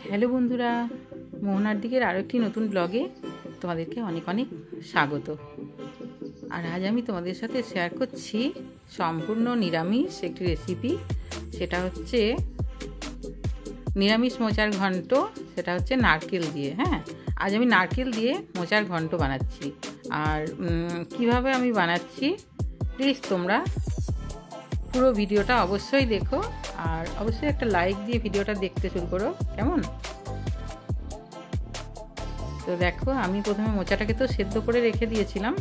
Hello বন্ধুরা, মোহনার দিকের আরও একটি নতুন ব্লগে তোমাদেরকে অনেক অনেক স্বাগত। আর আজ আমি তোমাদের সাথে শেয়ার করছি সম্পূর্ণ নিরামিষ একটি রেসিপি। সেটা হচ্ছে নিরামিষ মোচার ঘন্ট। সেটা হচ্ছে নারকেল দিয়ে। আজ আমি নারকেল দিয়ে মোচার ঘন্ট বানাচ্ছি। আর কিভাবে আমি বানাচ্ছি প্লিজ তোমরা পুরো ভিডিওটা অবশ্যই দেখো, আর অবশ্যই একটা লাইক দিয়ে ভিডিওটা দেখতে শুরু করো, কেমন? তো দেখো, আমি প্রথমে মোচাটাকে তো সেদ্ধ করে রেখে দিয়েছিলাম,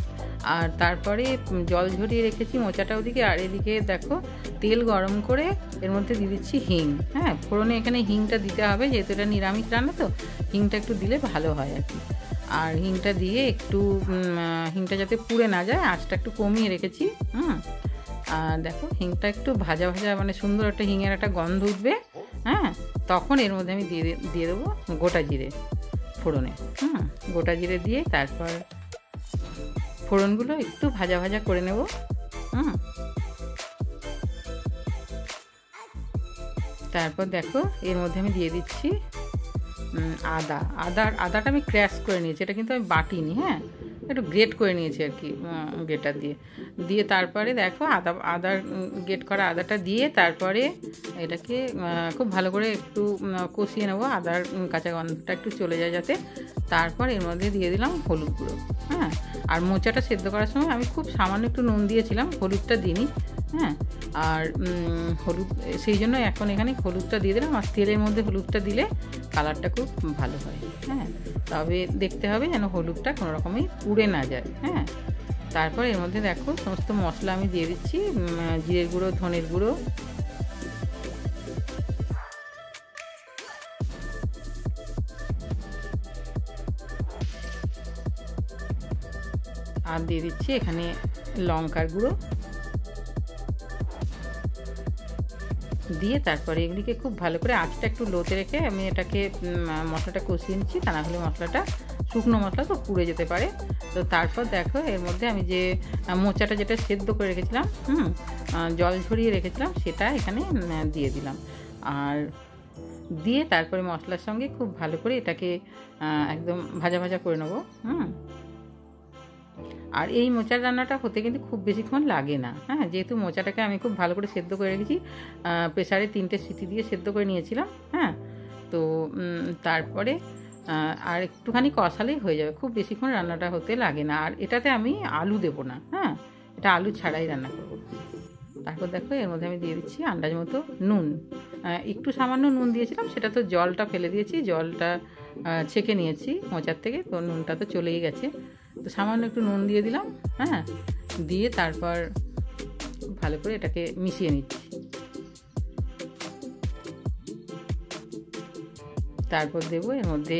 আর তারপরে জল ঝরিয়ে রেখেছি মোচাটা ওদিকে। আর এদিকে দেখো তেল গরম করে এর মধ্যে দিয়ে দিচ্ছি হিং। ফোড়নে এখানে হিংটা দিতে হবে, যেহেতু এটা নিরামিষ রান্না, তো হিংটা একটু দিলে ভালো হয় আর কি। আর হিংটা দিয়ে একটু হিংটা যাতে পুড়ে না যায়, আঁচটা একটু কমিয়ে রেখেছি। আর দেখো হিংটা একটু ভাজা ভাজা, মানে সুন্দর একটা হিঙের একটা গন্ধ উঠবে। তখন এর মধ্যে আমি দিয়ে দেবো গোটা জিরে ফোড়নে। গোটা জিরে দিয়ে তারপর ফোড়নগুলো একটু ভাজা ভাজা করে নেব। তারপর দেখো এর মধ্যে আমি দিয়ে দিচ্ছি আদাটা আমি ক্র্যাশ করে নিয়েছি, এটা কিন্তু আমি বাটিনি। একটু গ্রেট করে নিয়েছি আর কি, গ্রেটার দিয়ে তারপরে দেখো আদার গ্রেট করা আদাটা দিয়ে তারপরে এটাকে খুব ভালো করে একটু কষিয়ে নেবো, আদার কাঁচা গন্ধটা একটু চলে যায় যাতে। তারপর এর মধ্যে দিয়ে দিলাম হলুদ গুঁড়ো। আর মোচাটা সেদ্ধ করার সময় আমি খুব সামান্য একটু নুন দিয়েছিলাম, হলুদটা দিইনি। আর হলুদ সেই জন্য এখন এখানে হলুদটা দিয়ে দিলাম। আর তেলের মধ্যে হলুদটা দিলে কালারটা খুব ভালো হয়। তবে দেখতে হবে যেন হলুদটা কোনো রকমই পুড়ে না যায়। তারপর এর মধ্যে দেখো সমস্ত মশলা আমি দিয়ে দিচ্ছি, জিরের গুঁড়ো, ধনের গুঁড়ো, আর দিয়ে দিচ্ছি এখানে লঙ্কার গুঁড়ো দিয়ে তারপরে এগুলিকে খুব ভালো করে আঁচটা একটু লোতে রেখে আমি এটাকে মশলাটা কষিয়ে নিচ্ছি। তা না হলে মশলাটা, শুকনো মশলা তো পুড়ে যেতে পারে। তো তারপর দেখো এর মধ্যে আমি যে মোচাটা যেটা সেদ্ধ করে রেখেছিলাম, জল ঝরিয়ে রেখেছিলাম, সেটা এখানে দিয়ে দিলাম। আর দিয়ে তারপরে মশলার সঙ্গে খুব ভালো করে এটাকে একদম ভাজা ভাজা করে নেবো। আর এই মোচার রান্নাটা হতে কিন্তু খুব বেশিক্ষণ লাগে না। যেহেতু মোচাটাকে আমি খুব ভালো করে সেদ্ধ করে রেখেছি, প্রেসারে 3টে সিটি দিয়ে সেদ্ধ করে নিয়েছিলাম। তো তারপরে আর একটুখানি কষালেই হয়ে যাবে, খুব বেশিক্ষণ রান্নাটা হতে লাগে না। আর এটাতে আমি আলু দেবো না, এটা আলু ছাড়াই রান্না করব। তারপর দেখো এর মধ্যে আমি দিয়ে দিচ্ছি আন্দাজ মতো নুন। একটু সামান্য নুন দিয়েছিলাম, সেটা তো জলটা ফেলে দিয়েছি, জলটা ছেঁকে নিয়েছি মোচার থেকে, তো নুনটা তো চলেই গেছে। তো সামান্য একটু নুন দিয়ে দিলাম। দিয়ে তারপর ভালো করে এটাকে মিশিয়ে নিচ্ছি। তারপর দেবো এর মধ্যে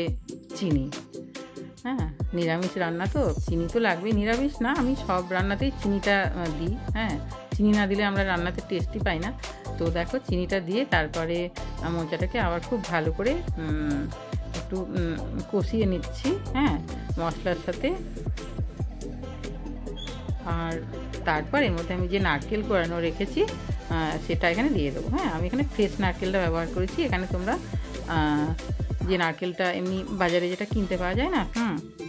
চিনি। নিরামিষ রান্না তো চিনি তো লাগবেই, নিরামিষ না, আমি সব রান্নাতেই চিনিটা দিই। চিনি না দিলে আমরা রান্নাতে টেস্টই পাই না। তো দেখো চিনিটা দিয়ে তারপরে মোচাটাকে আবার খুব ভালো করে একটু কষিয়ে নিচ্ছি মশলার সাথে। আর তারপর এর মধ্যে আমি যে নারকেল কোড়ানো রেখেছি সেটা এখানে দিয়ে দেবো। আমি এখানে ফ্রেশ নারকেলটা ব্যবহার করেছি। এখানে তোমরা যে নারকেলটা এমনি বাজারে যেটা কিনতে পাওয়া যায় না,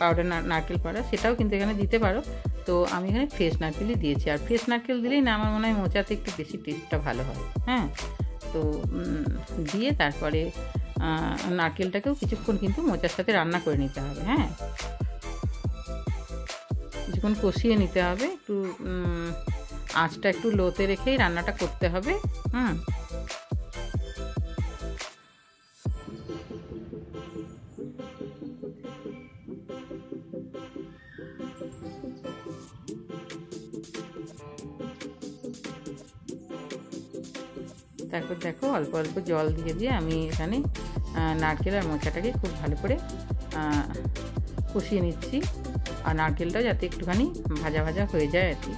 পাউডার নারকেল পাউডার, সেটাও কিন্তু এখানে দিতে পারো। তো আমি এখানে ফ্রেশ নারকেলই দিয়েছি। আর ফ্রেশ নারকেল দিলেই না আমার মনে হয় মোচাতে একটু বেশি টেস্টটা ভালো হয়। তো দিয়ে তারপরে নারকেলটাকেও কিছুক্ষণ কিন্তু মোচার সাথে রান্না করে নিতে হবে। কিছুক্ষণ কষিয়ে নিতে হবে, একটু আঁচটা একটু লোতে রেখেই রান্নাটা করতে হবে। তারপর দেখো অল্প অল্প জল দিয়ে আমি এখানে নারকেল আর মোচাটাকে খুব ভালো করে কষিয়ে নিচ্ছি। আর নারকেলটা যাতে একটুখানি ভাজা ভাজা হয়ে যায় আর কি।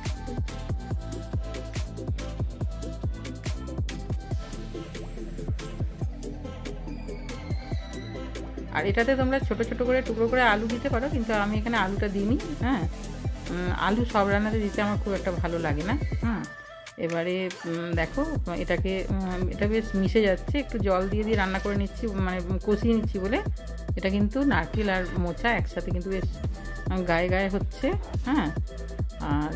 আর এটাতে তোমরা ছোট ছোট করে টুকরো করে আলু দিতে পারো, কিন্তু আমি এখানে আলুটা দিইনি। আলু সব রান্নাতে দিতে আমার খুব একটা ভালো লাগে না। এবারে দেখো এটাকে এটা বেশ মিশে যাচ্ছে, একটু জল দিয়ে দিয়ে রান্না করে নিচ্ছি, মানে কষিয়ে নিচ্ছি বলে। এটা কিন্তু নারকেল আর মোচা একসাথে কিন্তু বেশ গায়ে গায়ে হচ্ছে। হ্যাঁ, আর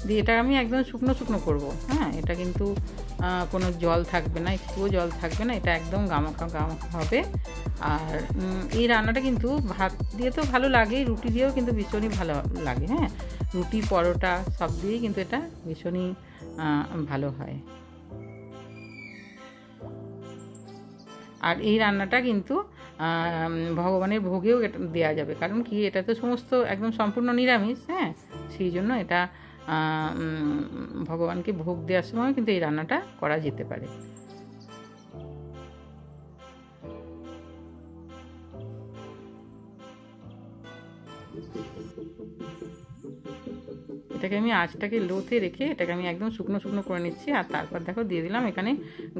দিয়ে এটা আমি একদম শুকনো শুকনো করবো। হ্যাঁ, এটা কিন্তু কোনো জল থাকবে না, একটুও জল থাকবে না, এটা একদম গামাখা গামাখা হবে। আর এই রান্নাটা কিন্তু ভাত দিয়ে তো ভালো লাগে, রুটি দিয়েও কিন্তু ভীষণই ভালো লাগে। হ্যাঁ, রুটি পরোটা সব দিয়েই কিন্তু এটা ভীষণই ভালো হয়। আর এই রান্নাটা কিন্তু ভগবানের ভোগেও এটা দেওয়া যাবে, কারণ কি এটা তো সমস্ত একদম সম্পূর্ণ নিরামিষ। হ্যাঁ, সেই জন্য এটা ভগবানকে ভোগ দেওয়ার সময় কিন্তু এই রান্নাটা করা যেতে পারে। এটাকে আমি আঁচটাকে লোতে রেখে এটাকে আমি একদম শুকনো শুকনো করে নিচ্ছি। আর তারপর দেখো দিয়ে দিলাম এখানে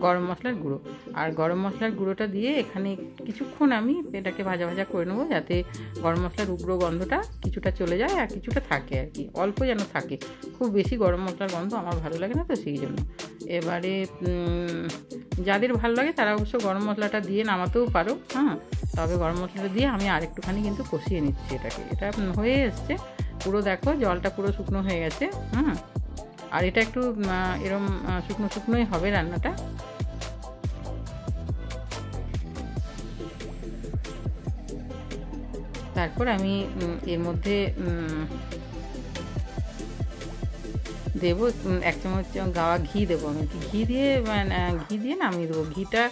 গরম মশলার গুঁড়ো। আর গরম মশলার গুঁড়োটা দিয়ে এখানে কিছুক্ষণ আমি এটাকে ভাজা ভাজা করে নেবো, যাতে গরম মশলার উগ্র গন্ধটা কিছুটা চলে যায় আর কিছুটা থাকে আর কি, অল্প যেন থাকে। খুব বেশি গরম মশলার গন্ধ আমার ভালো লাগে না, তো সেই জন্য। এবারে যাদের ভালো লাগে তারা অবশ্য গরম মশলাটা দিয়ে নামাতেও পারো। হ্যাঁ, তবে গরম মশলাটা দিয়ে আমি আরেকটুখানি কিন্তু কষিয়ে নিচ্ছি এটাকে। এটা হয়ে এসছে পুরো, দেখো জলটা পুরো শুকনো হয়ে গেছে। আর এটা একটু এরম শুকনো শুকনোই হবে রান্নাটা। তারপর আমি এর মধ্যে দেবো 1 চামচ গাওয়া ঘি দেবো। আমি ঘি দিয়ে নামিয়ে দেবো। ঘিটা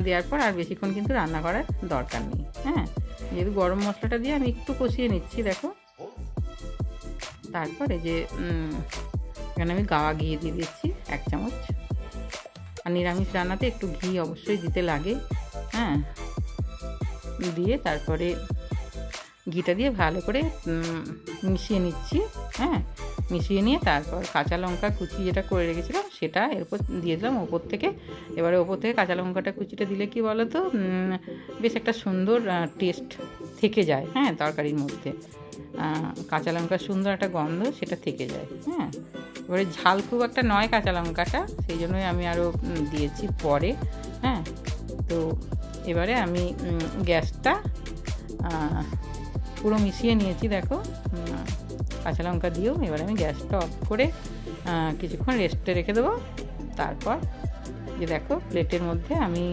দেওয়ার পর আর বেশিক্ষণ কিন্তু রান্না করার দরকার নেই। হ্যাঁ, যেহেতু গরম মশলাটা দিয়ে আমি একটু কষিয়ে নিচ্ছি দেখো। তারপরে যে এখানে আমি গাওয়া ঘি দিয়ে দিচ্ছি 1 চামচ। আর নিরামিষ রান্নাতে একটু ঘি অবশ্যই দিতে লাগে। হ্যাঁ, দিয়ে তারপরে ঘিটা দিয়ে ভালো করে মিশিয়ে নিচ্ছি। হ্যাঁ, মিশিয়ে নিয়ে তারপর কাঁচা লঙ্কা কুচি যেটা করে রেখেছিলাম সেটা এরপর দিয়ে দিলাম ওপর থেকে। এবারে ওপর থেকে কাঁচা লঙ্কাটা কুচিটা দিলে কি বলো তো, বেশ একটা সুন্দর টেস্ট থেকে যায়। হ্যাঁ, তরকারির মধ্যে কাঁচা লঙ্কার সুন্দর একটা গন্ধ সেটা থেকে যায়। হ্যাঁ, এবারে ঝাল খুব একটা নয় কাঁচা লঙ্কাটা, সেই জন্যই আমি আরও দিয়েছি পরে। হ্যাঁ, তো এবারে আমি গ্যাসটা পুরো মিশিয়ে নিয়েছি দেখো কাঁচা লঙ্কা দিয়েও। এবারে আমি গ্যাসটা অফ করে কিছুক্ষণ রেস্টে রেখে দেবো। তারপর যে দেখো প্লেটের মধ্যে আমি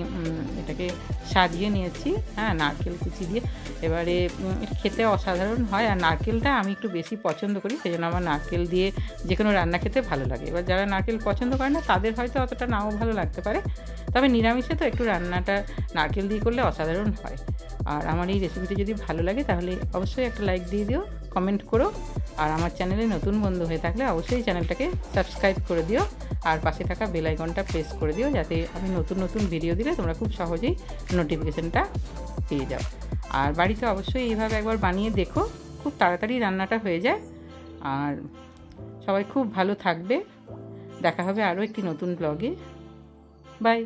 এটাকে সাজিয়ে নিয়েছি। হ্যাঁ, নারকেল কুচি দিয়ে। এবারে এটা খেতে অসাধারণ হয়। আর নারকেলটা আমি একটু বেশি পছন্দ করি, সেই জন্য আমার নারকেল দিয়ে যে কোনো রান্না খেতে ভালো লাগে। এবার যারা নারকেল পছন্দ করে না তাদের হয়তো অতটা নাও ভালো লাগতে পারে, তবে নিরামিষে তো একটু রান্নাটা নারকেল দিয়ে করলে অসাধারণ হয়। আর আমার এই রেসিপিটি যদি ভালো লাগে তাহলে অবশ্যই একটা লাইক দিয়ে দিও, কমেন্ট করো। আর আমার চ্যানেলে নতুন বন্ধু হয়ে থাকলে অবশ্যই চ্যানেলটাকে সাবস্ক্রাইব করে দিও। আর পাশে থাকা বেল আইকনটা প্রেস করে দিও, যাতে আমি নতুন নতুন ভিডিও দিলে তোমরা খুব সহজেই নোটিফিকেশানটা পেয়ে যাও। আর বাড়িতে অবশ্যই এইভাবে একবার বানিয়ে দেখো, খুব তাড়াতাড়ি রান্নাটা হয়ে যায়। আর সবাই খুব ভালো থাকবে। দেখা হবে আরও একটি নতুন ব্লগে। বাই।